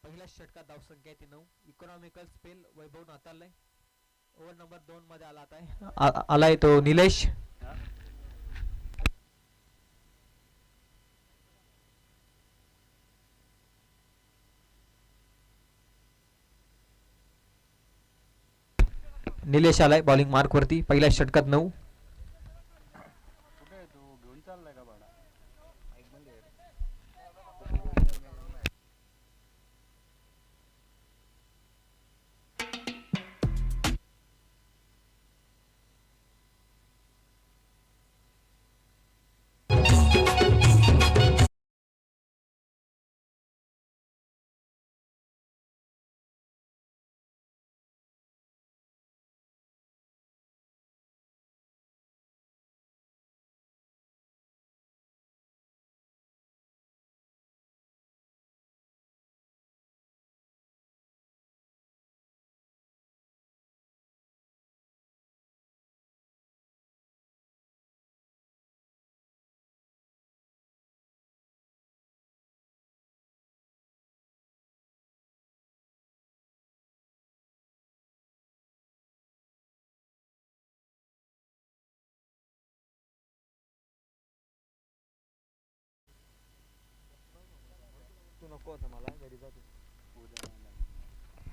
पहिल्या षटकात धावसंख्या आहे ती 9. इकॉनॉमिकल स्पेल वैभव नातालय. ओव्हर नंबर 2 मध्ये आलाय तो निलेश. निलेश आलाय बॉलिंग मार्क वरती. पहिल्या षटकात 9. तू नको होता मला घरी जातो.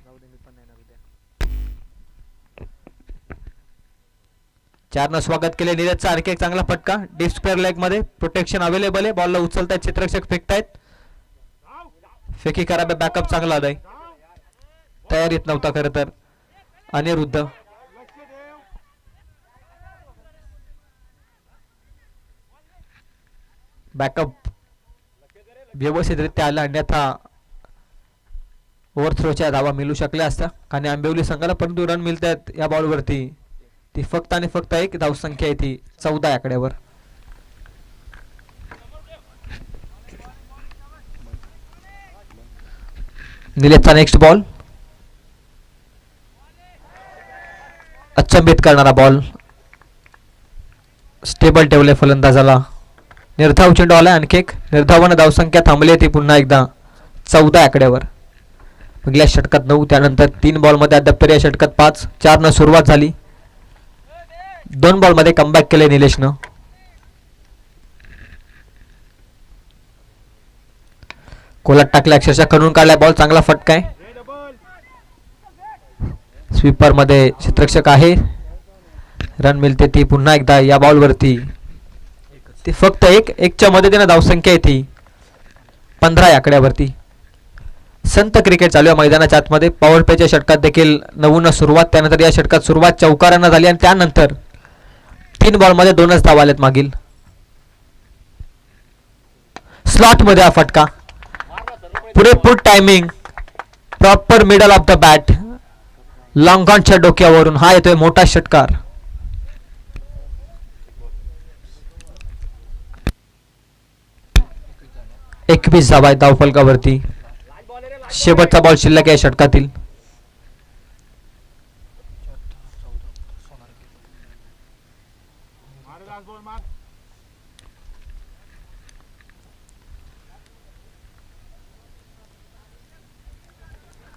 जाऊ दे मी पण येणार उद्या. 4 न स्वागत केले नीरजचा. आणखी एक चांगला फटका डीप स्क्वेअर लेग मध्ये. प्रोटेक्शन अवेलेबल आहे. बॉलला उचलतायत चित्ररक्षक फेकतायत. फेकी करा बॅकअप चांगला आलाय. तयारीत नव्हता खरं तर अनिरुद्ध. बॅकअप व्यवस्थितरित्या आला अन्यथा ओव्हरथ्रोच्या धावा मिळू शकल्या असत्या आणि आंबिवली संघाला, परंतु रन मिळत आहेत या बॉलवरती. ती फक्त आणि फक्त एक धावसंख्या आहे ती 14 आकड्यावर. निलेशचा नेक्स्ट बॉल. अचंबित करणारा बॉल. स्टेबल ठेवले फलंदाजाला. निर्धाव चेंडू आलाय. आणखी एक निर्धावानं धावसंख्या थांबली ती पुन्हा एकदा 14 आकड्यावर. पहिल्या षटकात 9. त्यानंतर 3 बॉलमध्ये अद्याप या षटकात 5. 4 न सुरुवात झाली. 2 बॉलमध्ये कमबॅक केले निलेशनं. कोलाट टाकला अक्षरशः खणून काढलाय बॉल. चांगला फटका आहे. स्वीपर मध्ये क्षेत्ररक्षक आहे. रन मिळते ती पुन्हा एकदा या बॉलवरती. ती फक्त एकच्या मदतीने धावसंख्या आहे ती 15 आकड्यावरती. संत क्रिकेट चालू आहे मैदानाच्या आतमध्ये. पॉवर प्लेच्या षटकात देखील 9 सुरुवात. त्यानंतर या षटकात सुरुवात चौकारांना झाली आणि त्यानंतर 3 बॉलमध्ये 2च धावा आलेत मागील. स्लॉट मध्ये हा फटका. पुरेपूर timing. Proper middle of the bat. लॉंगॉनच्या डोक्यावरून हा येतोय मोठा षटकार. एकवीस धावा आहेत धावफलकावरती. शेवटचा बॉल शिल्लक आहे षटकातील.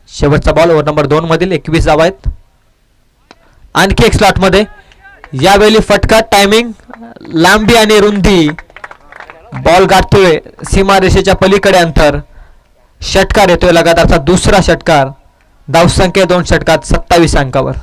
शेवटचा बॉल ओव्हर नंबर 2 मधील. 21 धावा आहेत. आणखी एक स्लॉट मध्ये. यावेळी फटका. टायमिंग, लांबी आणि रुंदी. बॉल गाठतोय सीमारेषेच्या पलीकडे अंतर. षटकार येतोय लगातारचा दुसरा षटकार. धावसंख्या 2 षटकात 27 अंकावर.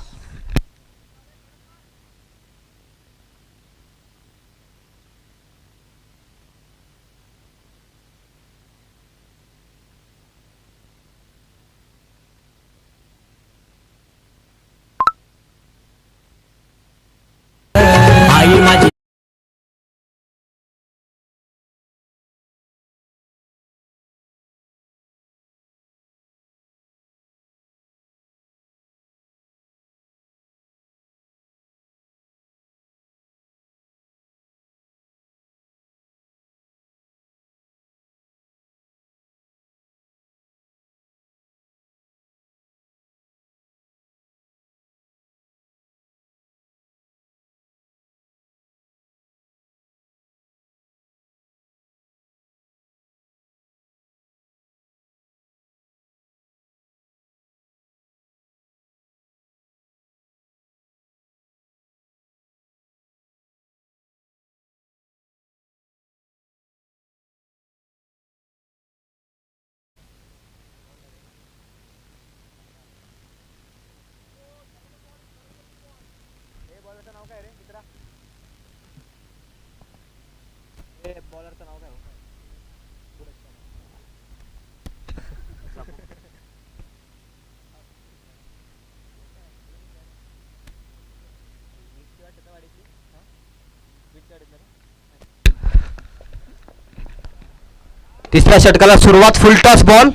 तिसऱ्या षटकाला सुरुवात. फुल टॉस बॉल.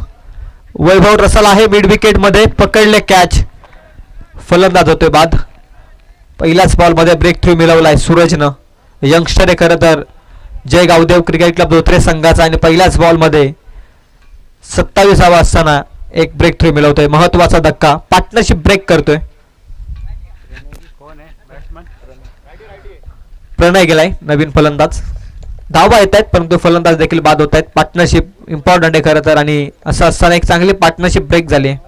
वैभव रसाल आहे मिड विकेट मध्ये. पकडले कॅच. फलंदाज होतोय बाद. पहिल्याच बॉल मध्ये ब्रेक थ्रू मिळवलाय सूरजनं. यंगस्टर आहे खरं तर जय गावदेव क्रिकेट क्लब धोत्रे संघाचा आणि पहिल्याच बॉल मध्ये 27वा असताना एक ब्रेक थ्रू मिळवतोय. महत्वाचा धक्का. पार्टनरशिप ब्रेक करतोय. प्रणय गेलाय नवीन फलंदाज. धावा येत आहेत परंतु फलंदाज देखील बाद होत आहेत. पार्टनरशिप इम्पॉर्टंट आहे खरं तर आणि असं असताना एक चांगली पार्टनरशिप ब्रेक झाली आहे.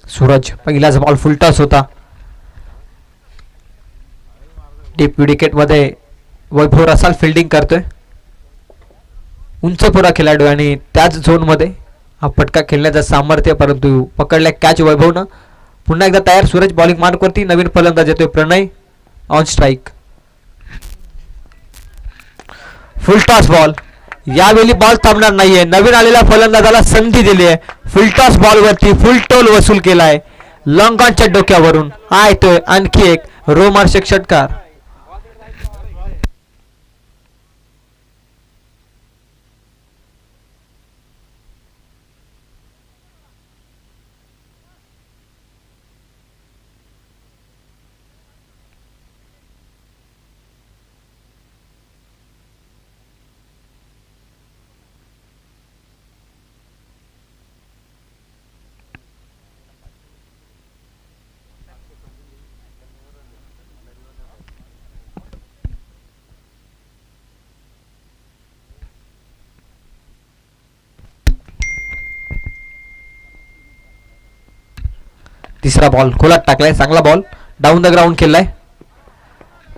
सूरज पहिलाच बॉल फुल टॉस होता. डीप विकेट मध्ये वैभव रसाल फिल्डिंग करतोय. उंच पुरा खेळाडू आणि त्याच झोन मध्ये हा फटका खेळण्याचं सामर्थ्य परंतु पकडल्या कॅच वैभवनं. पुन्हा एकदा तयार सूरज बॉलिंग मार्क वरती. नवीन फलंदाज येतोय Pranay on strike. Full toss ball. यावेळी बॉल थांबणार नाहीये. नवीन आलेल्या फलंदाजाला संधी दिली आहे. फुल टॉस बॉल वरती फुल टोल वसूल केलाय लॉंगॉनच्या डोक्यावरून. हा येतोय आणखी एक रोमांचक षटकार. तिसरा बॉल खोलात टाकलाय. चांगला बॉल डाऊन द ग्राउंड केलाय.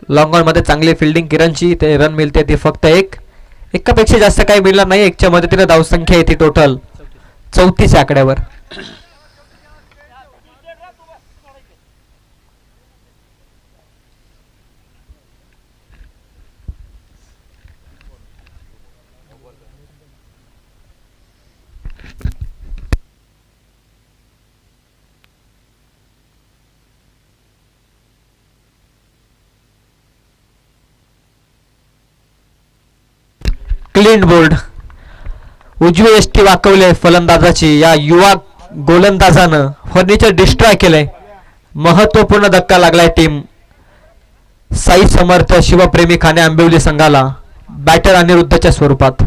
लॉंग ऑन मध्ये चांगली फिल्डिंग किरणची. ते रन मिळते ती फक्त एकापेक्षा जास्त काही मिळणार नाही. एकच्या मदतीने धावसंख्या येते टोटल 34 आकड्यावर. Clean bowled. उजवी एसटी वाकवले फलंदाजाची. या युवा गोलंदाजानं फर्निचर डिस्ट्रॉय केलंय. महत्वपूर्ण धक्का लागलाय टीम साई समर्थ शिवप्रेमी खाणे आंबिवली संघाला. बॅटर अनिरुद्धच्या स्वरूपात.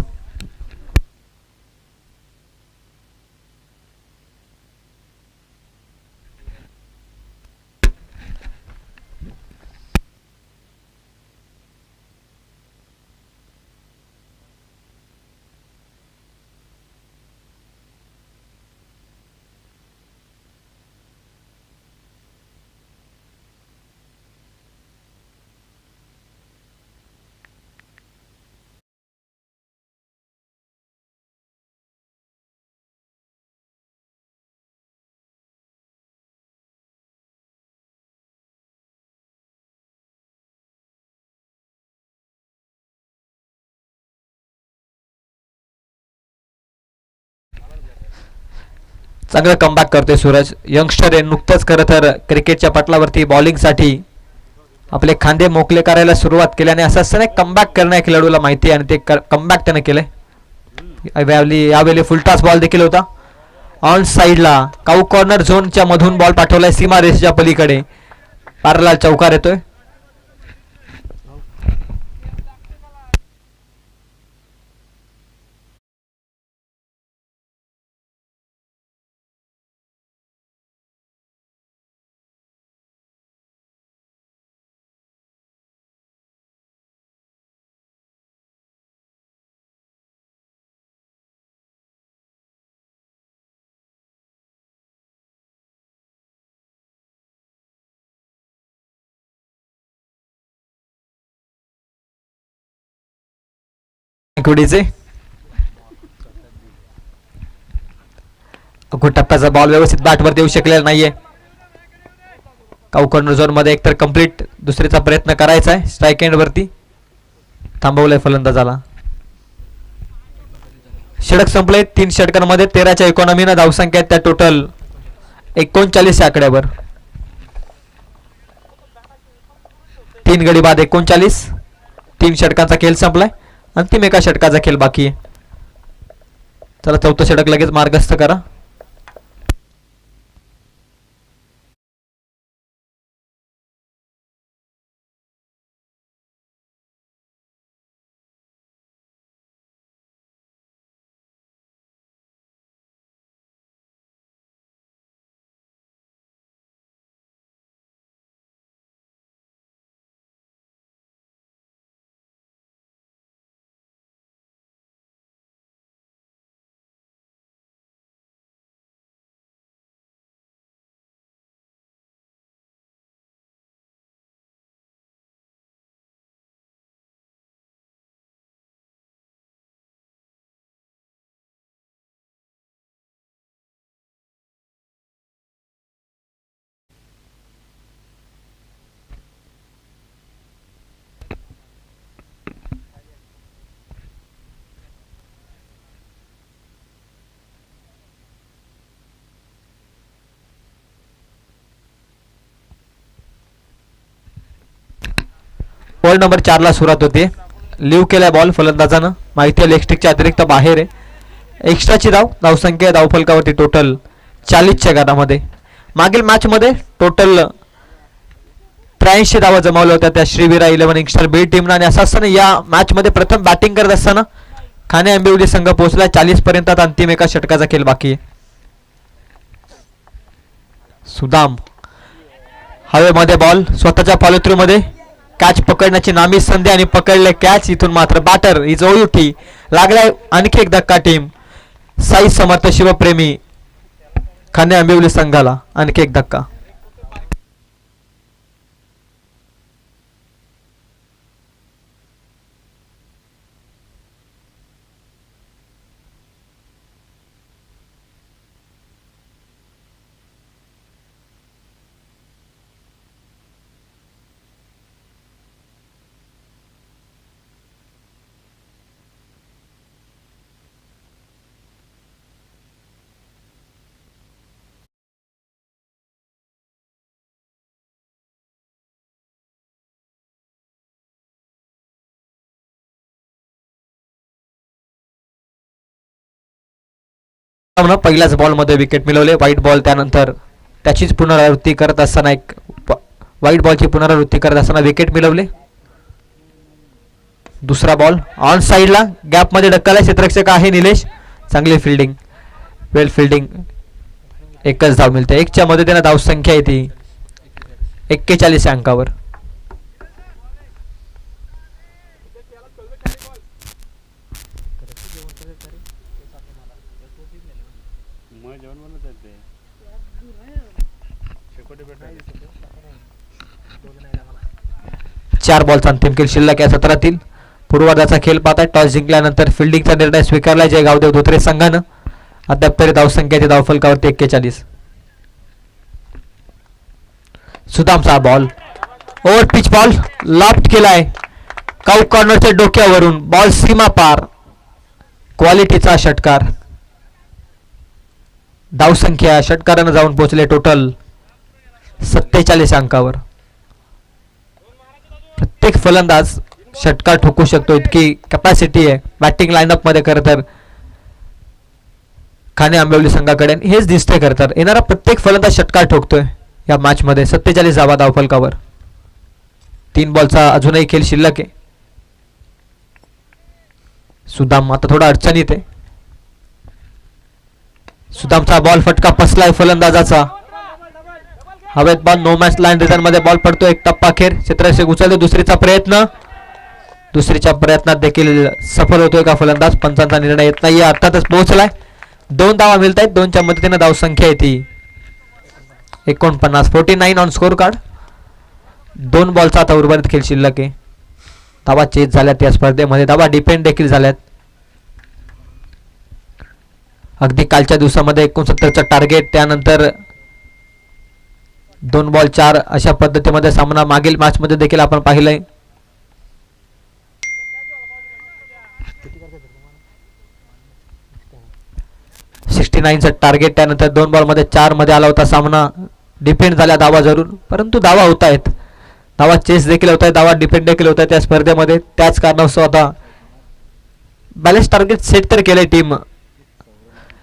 चांगलं कमबॅक करतोय सूरज. यंगस्टर नुकतंच खरं तर क्रिकेटच्या पटलावरती बॉलिंगसाठी आपले खांदे मोकळे करायला सुरुवात केल्याने असं असताना कमबॅक करण्या खेळाडूला माहिती आहे आणि ते कमबॅक त्याने केलंय. यावेळी फुलटॉस बॉल देखील होता. ऑन साईडला काऊ कॉर्नर झोनच्या मधून बॉल पाठवलाय सीमा रेषेच्या पलीकडे. पारलाल चौकार येतोय. टप्प्याचा बॉल व्यवस्थित बॅटवरती येऊ शकलेला नाहीये. काऊ कॉर्नर झोन मध्ये एकतर कंप्लीट दुसरीचा प्रयत्न करायचा आहे. स्ट्राईक एंड वरती थांबवलंय फलंदाजाला. षटक संपले. 3 षटकांमध्ये 13च्या इकॉनॉमीनं धावसंख्या आहेत त्या टोटल 39 आकड्यावर. 3 गडी बाद 39. 3 षटकांचा खेळ संपलाय. अंतिम एका षटकाचा खेळ बाकी आहे. चला चौथं षटक लगेच मार्गस्थ करा. बॉल नंबर 4 ला सुरुवात होते. लिव्ह केलाय बॉल फलंदाजानं. माहिती आहे लेगस्टिकच्या अतिरिक्त बाहेर आहे. एक्स्ट्राची धावसंख्या धावफलकावरती टोटल 40च्या गटामध्ये. मागील मॅच मध्ये टोटल 83 धावा जमावल्या होत्या त्या श्रीवीरा 11 यंगस्टर बी टीमनं. आणि असं असताना या मॅच मध्ये प्रथम बॅटिंग करत असताना खाने आंबिवली संघ पोहोचला 40 पर्यंत. अंतिम एका षटकाचा खेळ बाकी आहे. सुदाम हवेमध्ये बॉल स्वतःच्या फॉलो थ्रू मध्ये कॅच पकडण्याची नामी संधी आणि पकडले कॅच. इथून मात्र बॅटर इज ओयुठी लागलाय. आणखी एक धक्का टीम साई समर्थ शिवप्रेमी खाने आंबिवली संघाला. आणखी एक धक्का. पहिल्याच बॉल मध्ये विकेट मिळवले. व्हाईट बॉल त्यानंतर त्याचीच पुनरावृत्ती करत असताना एक व्हाईट बॉलची पुनरावृत्ती करत असताना विकेट मिळवले. दुसरा बॉल ऑन साइडला गॅप मध्ये ढकलला. क्षेत्ररक्षक आहे निलेश. चांगली फिल्डिंग वेल फिल्डिंग. एकच धाव मिळते. 1च्या मदतीने धाव संख्या येते 41 अंकावर. चार बॉलचा अंतिम खेळ शिल्लक या सत्रातील. पूर्वार्धाचा खेळ पाहताय. टॉस जिंकल्यानंतर फिल्डिंगचा निर्णय स्वीकारला जय गावदेव धोत्रे संघानं. अद्याप तरी धावसंख्येच्या धावफलकावरती 41. सुदामचा ball over pitch ball loft केलाय. काऊ कॉर्नरच्या डोक्यावरून बॉल सीमा पार. क्वालिटीचा षटकार. धावसंख्या षटकारानं जाऊन पोहोचले टोटल 47 अंकावर. प्रत्येक फलंदाज षटकार ठोकू शकतो इतकी कॅपॅसिटी आहे बॅटिंग लाईनअप मध्ये. खरं तर खाने आंबिवली संघाकडे हेच दिसतंय. खरं तर येणारा प्रत्येक फलंदाज षटकार ठोकतोय या मॅच मध्ये. 47 धावा धावफलकावर. 3 बॉलचा अजूनही खेळ शिल्लक आहे. सुदाम आता थोडा अडचणीत आहे. सुदामचा बॉल फटका फसलाय फलंदाजाचा. हवेत ball no match line return मध्ये बॉल पडतो. एक टप्पा अखेर क्षेत्ररक्षक उचलतो. दुसरीचा प्रयत्न. दुसरीच्या प्रयत्नात देखील सफल होतोय का फलंदाज. पंचांचा निर्णय येत नाही. अर्थातच पोहोचलाय. 2 धावा मिळत आहेत. 2च्या मदतीने धाव संख्या येते 49. 49 ऑन स्कोर कार्ड. 2 बॉलचा आता उर्वरित खेळ शिल्लक आहे. धावा चेज झाल्यात या स्पर्धेमध्ये. धावा डिपेंड देखील झाल्यात. अगदी कालच्या दिवसामध्ये 69चं टार्गेट, त्यानंतर 2 बॉल 4 अशा पद्धतीमध्ये सामना मागील मॅचमध्ये देखील आपण पाहिलंय. चं टार्गेट, त्यानंतर 2 बॉलमध्ये 4 मध्ये आला होता सामना. डिपेंड झाला दावा जरूर, परंतु दावा होत आहेत, दावा चेस देखील होत आहे, दावा डिपेंड देखील होत आहे त्या स्पर्धेमध्ये. त्याच कारणास्तव आता बॅलन्स टार्गेट सेट तर केलंय टीम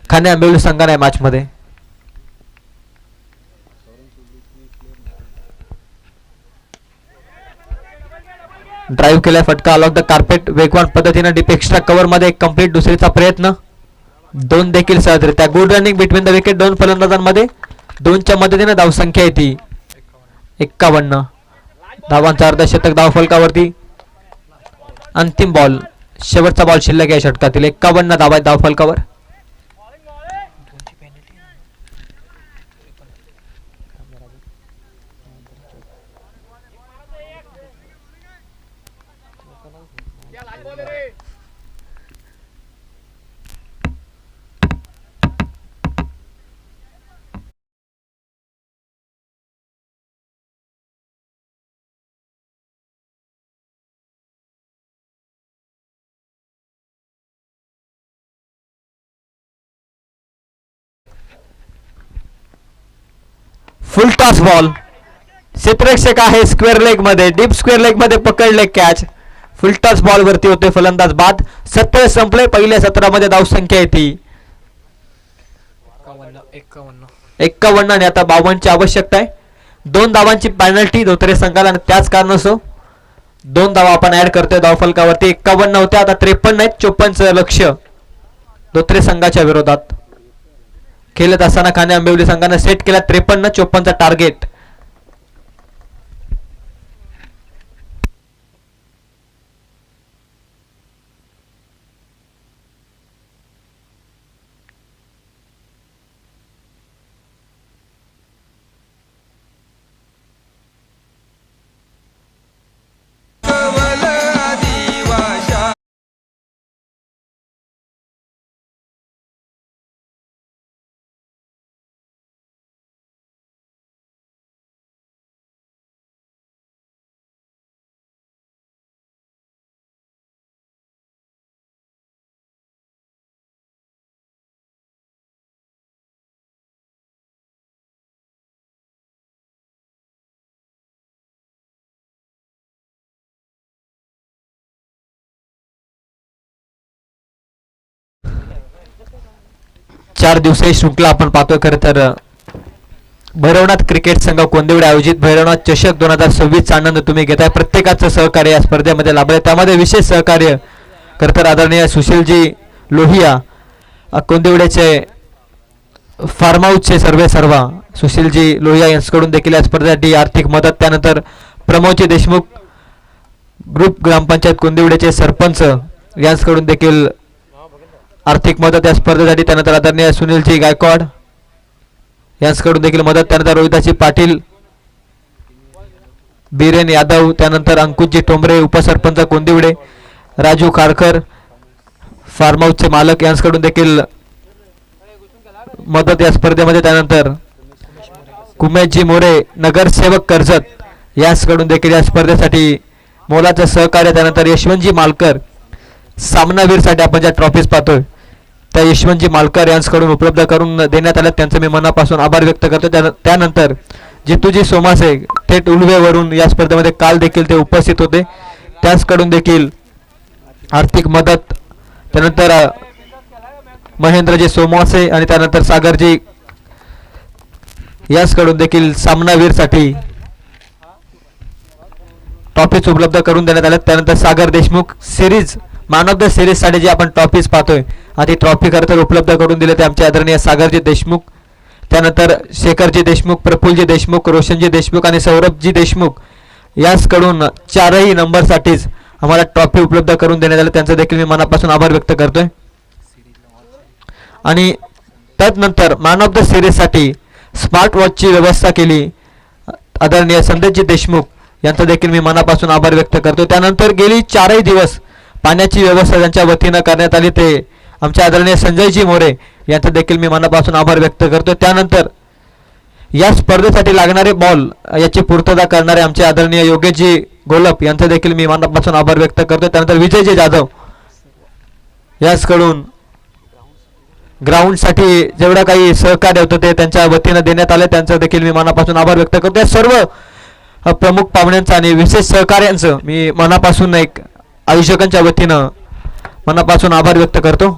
खाने आंबिवली संघाने मॅचमध्ये. ड्राईव्ह केलाय फटका अलॉंग द कार्पेट, वेगवान पद्धतीने डीप एक्स्ट्रा कव्हर मध्ये एक कंप्लीट दुसरीचा प्रयत्न, 2 देखील सहजरित्या. Good running between the wicket, 2 फलंदाजांमध्ये, 2च्या मदतीने धावसंख्या येते 51. धावांचा अर्धशतक धाव फलकावरती. अंतिम बॉल, शेवटचा बॉल शिल्लक आहे षटकातील. 51 धावा धाव फलकावर. फुल टॉस बॉल, क्षेत्ररक्षक आहे स्क्वेअर लेग मध्ये, डीप स्क्वेअर लेग मध्ये पकडले कॅच. फुल टॉस बॉल वरती होते फलंदाज बाद. 70 संपले पहिल्या सत्रामध्ये धावसंख्या येते 51 आणि आता 52 ची आवश्यकता आहे. 2 धावांची पेनल्टी धोत्रे संघाला आणि त्याच कारणास्तव 2 धावा आपण ऍड करतोय धाव फलकावरती. 51 होते, आता 53 आहेत. 54चं लक्ष धोत्रे संघाच्या विरोधात खेळत असताना खाने आंबिवली संघाने सेट केला 53. 54चा टार्गेट. चार दिवसीय शृंखला आपण पाहतोय. खरं तर भैरवनाथ क्रिकेट संघ कोंदिवडे आयोजित भैरवनाथ चषक 2026 आनंद तुम्ही घेताय. प्रत्येकाचं सहकार्य या स्पर्धेमध्ये लाभलंय, त्यामध्ये विशेष सहकार्य खरं तर आदरणीय सुशीलजी लोहिया कोंदिवडेचे फार्म हाऊसचे सर्वा सुशीलजी लोहिया यांच्याकडून देखील या स्पर्धेसाठी आर्थिक मदत. त्यानंतर प्रमोदजी देशमुख ग्रुप ग्रामपंचायत कोंदिवडेचे सरपंच यांच्याकडून देखील आर्थिक मदत या स्पर्धेसाठी. त्यानंतर आदरणीय सुनीलजी गायकवाड यांच्याकडून देखील मदत. त्यानंतर रोहिदाजी पाटील, बिरेन यादव, त्यानंतर अंकुशजी टोंबरे उपसरपंच कोंदिवडे, राजू खारकर फार्म हाऊसचे मालक यांच्याकडून देखील मदत या स्पर्धेमध्ये. त्यानंतर कुमेशजी मोरे नगरसेवक कर्जत यांच्याकडून देखील या स्पर्धेसाठी मोलाचं सहकार्य. त्यानंतर यशवंतजी मालकर सामनावीरसाठी आपण ज्या ट्रॉफीज पाहतोय त्या यशवंतजी मालकर यांच्याकडून उपलब्ध करून देण्यात आल्या, त्यांचं मी मनापासून आभार व्यक्त करतो. त्यानंतर जितूजी सोमासे थेट उलवेवरून या स्पर्धेमध्ये काल देखील ते उपस्थित होते, त्यांच्याकडून देखील आर्थिक मदत. त्यानंतर महेंद्रजी सोमासे आणि त्यानंतर सागरजी यांच्याकडून देखील सामनावीरसाठी ट्रॉफीज उपलब्ध करून देण्यात आल्या. त्यानंतर Sagar Deshmukh series man of the series साठी जे आपण ट्रॉफीज पाहतोय आधी ट्रॉफी खरं तर उपलब्ध करून दिले ते आमचे आदरणीय सागरजी देशमुख. त्यानंतर शेखरजी देशमुख, प्रफुल्लजी देशमुख, रोशनजी देशमुख आणि सौरभजी देशमुख यांच्याकडून 4ही नंबरसाठीच आम्हाला ट्रॉफी उपलब्ध करून देण्यात आले, त्यांचा देखील मी मनापासून आभार व्यक्त करतोय. आणि त्यानंतर मॅन ऑफ द सिरीज साठी स्मार्ट वॉचची व्यवस्था केली आदरणीय संदेशजी देशमुख, यांचा देखील मी मनापासून आभार व्यक्त करतो. त्यानंतर गेली 4ही दिवस पाण्याची व्यवस्था त्यांच्या वतीनं करण्यात आली, ते आमचे आदरणीय संजयजी मोरे यांचा देखील मी मनापासून आभार व्यक्त करतो. त्यानंतर या स्पर्धेसाठी लागणारे बॉल याची पूर्तता करणारे आमचे आदरणीय योगेशजी गोलप यांचा देखील मी मनापासून आभार व्यक्त करतो. त्यानंतर विजयजी जाधव याचकडून ग्राउंडसाठी जेवढं काही सहकार्य होतं ते त्यांच्या वतीनं देण्यात आलं, त्यांचं देखील मी मनापासून आभार व्यक्त करतो. या सर्व प्रमुख पाहुण्यांचं आणि विशेष सहकार्यांचं मी मनापासून एक आयोजकांच्या वतीनं मनापासून आभार व्यक्त करतो.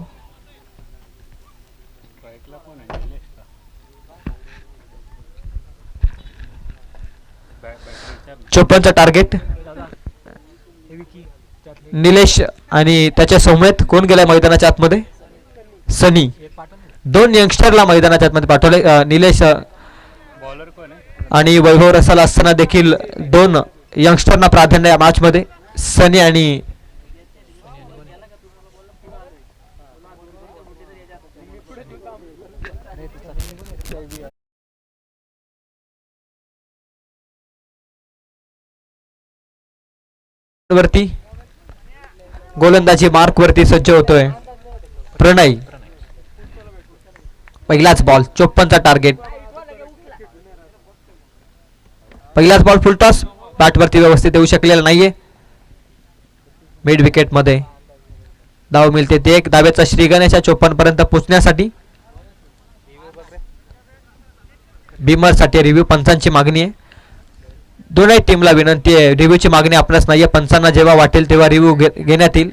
चोपनचा टार्गेट निलेश आणि त्याच्या समेत कोण गेलाय मैदानाच्या आतमध्ये? सनी. 2 यंगस्टरला मैदानाच्या आतमध्ये पाठवले. निलेश आणि वैभव रसाला असताना देखील 2 यंगस्टरना प्राधान्य या मॅच मध्ये, सनी आणि वरती गोलंदाजी मार्क वरती सज्ज होतोय प्रणय. पहिलाच बॉल 54चा टार्गेट. पहिलाच बॉल फुलटॉस, बॅटवरती व्यवस्थित येऊ शकलेला नाहीये. मिड विकेट मध्ये धाव मिळते ते एक धावेचा श्रीगणेशा 54 पर्यंत पोहोचण्यासाठी. बिमर साठी रिव्ह्यू पंचांची मागणी आहे. दोनही टीमला विनंती आहे, रिव्ह्यूची मागणी आपल्यास नाहीये. पंचांना जेव्हा वाटेल तेव्हा रिव्ह्यू घेण्यात येईल.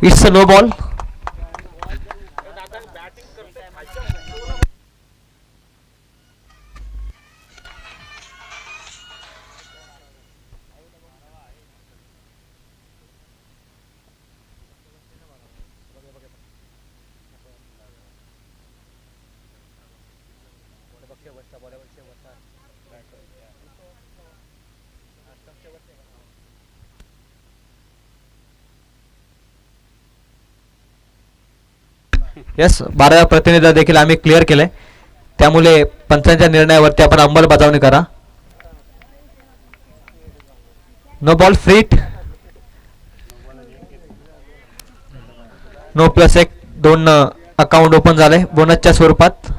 It's a no ball. Yes, 12 प्रतिनिधी देखील आम्ही क्लिअर केले, त्यामुळे पंचांच्या निर्णयावरती आपण अंमलबजावणी करा. No ball free hit, no plus 1, 2 account open झाले बोनसच्या स्वरूपात.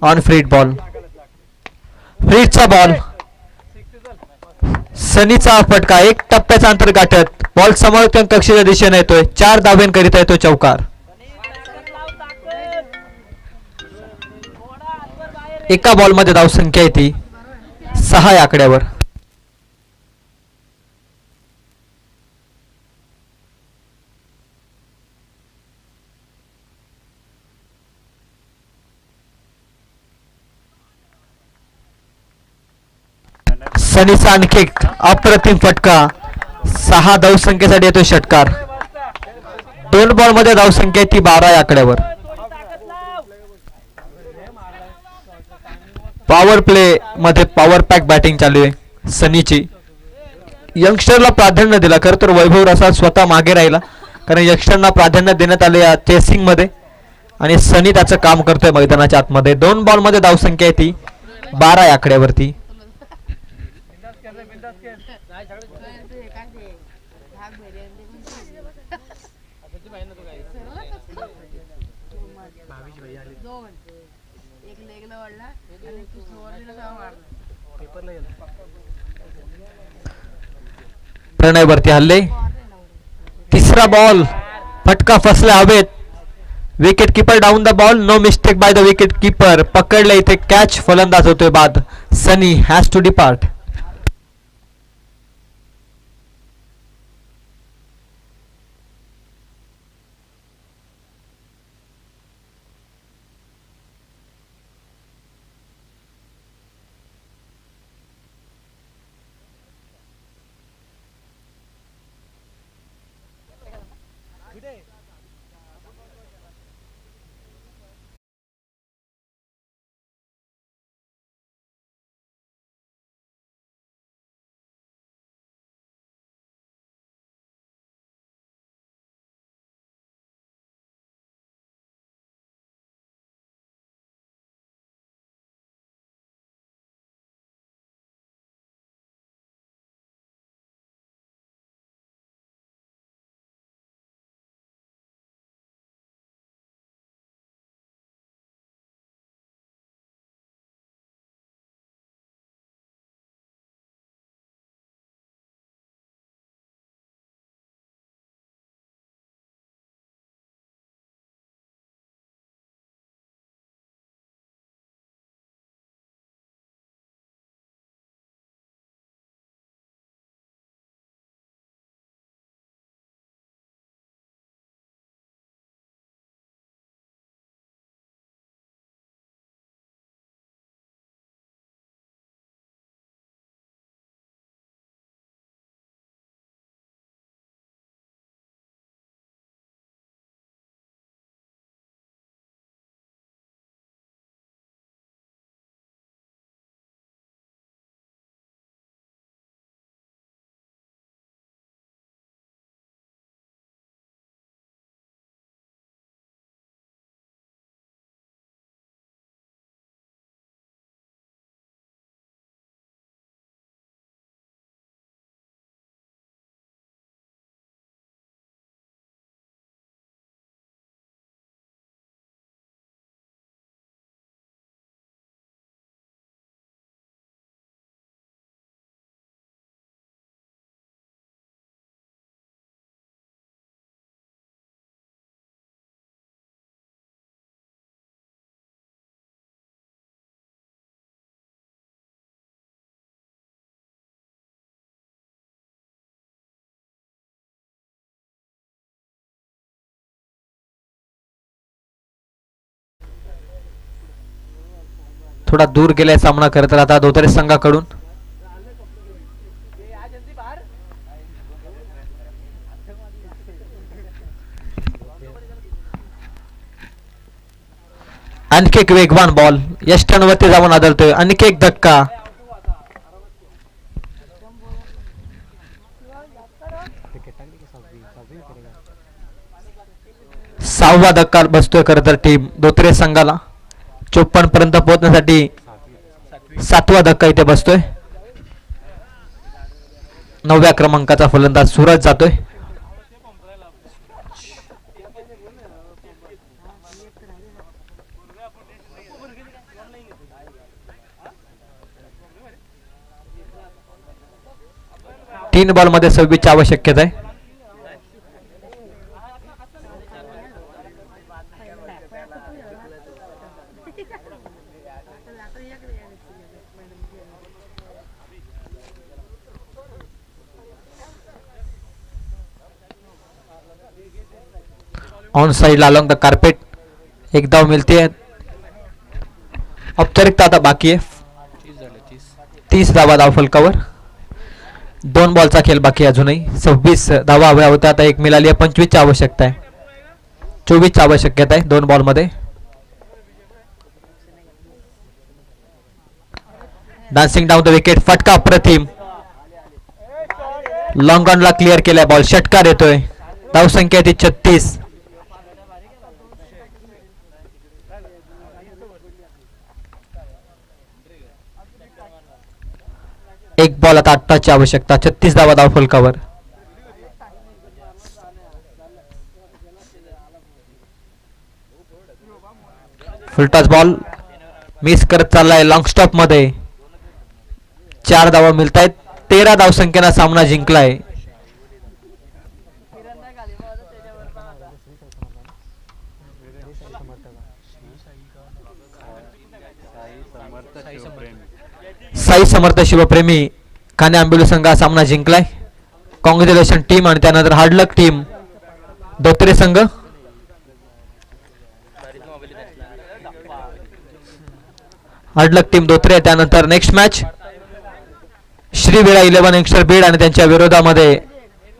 ऑन फ्रीट बॉल, फ्रीटचा बॉल, सनीचा फटका, एक टप्प्याचा अंतर गाठत बॉल समर्थन कक्षेच्या दिशेने येतोय. 4 धाब्यांकरिता येतो चौकार. एका बॉलमध्ये धावसंख्या येते 6 या आकड्यावर. सनीचा आणखी एक अप्रतिम फटका, 6 धावसंख्येसाठी येतो षटकार. 2 बॉलमध्ये धावसंख्या ती 12 या आकड्यावर. पॉवर प्ले मध्ये पॉवर पॅक बॅटिंग चालू आहे सनीची. यंगस्टरला प्राधान्य दिला, खरं तर वैभव रसाळ स्वतः मागे राहिला, कारण यंगस्टरना प्राधान्य देण्यात आले या चेसिंग मध्ये, आणि सनी त्याचं काम करतोय मैदानाच्या आतमध्ये. 2 बॉलमध्ये धावसंख्या येते 12 या आकड्यावरती. प्रणय वरती हल्ले, तिसरा बॉल, फटका फसला हवेत. Wicket keeper down the ball, no mistake by the wicket keeper. पकडले इथे कॅच, फलंदाज होतोय बाद. Sunny has to depart. थोडा दूर गेलाय सामना करत राहतात धोतरे संघाकडून. आणखी एक वेगवान बॉल यष्टांवरती जाऊन आदळतोय. आणखी एक धक्का. 6वा धक्का बसतोय खरं तर टीम धोत्रे संघाला. 54 पर्यंत पोहोचण्यासाठी 7वा धक्का इथे बसतोय. 9व्या क्रमांकाचा फलंदाज सूरज जातोय. तीन बॉल मध्ये 26ची आवश्यकता आहे. On side along the carpet एक धाव मिळते. औपचारिकता आता बाकी आहे. 30 धावा धाव फलकावर. 2 बॉलचा खेळ बाकी अजूनही. 26 धावा हव्या होत्या आता एक मिळाली आहे. 25ची आवश्यकता आहे. 24ची आवश्यकता आहे 2 बॉल मध्ये. डान्सिंग डाऊन द विकेट फटका अप्रतिम. लॉंग ऑनला क्लिअर केलाय बॉल. षटकार येतोय. धाव संख्या ती 36. एक बॉल आता 8ची आवश्यकता. 36 धावा धाव फलकावर. फुलटॉस बॉल मिस करत चाललाय लॉंग स्टॉप मध्ये. 4 धावा मिळत आहेत. 13 धाव संख्येनं सामना जिंकलाय. साई समर्थ शिवप्रेमी खाने आंबेली संघ सामना जिंकलाय. Congratulation team. आणि त्यानंतर हार्डलक टीम धोत्रे संघ. हार्डलक टीम धोत्रे. त्यानंतर नेक्स्ट मॅच श्रीवीरा 11 यंगस्टर बीड आणि त्यांच्या विरोधामध्ये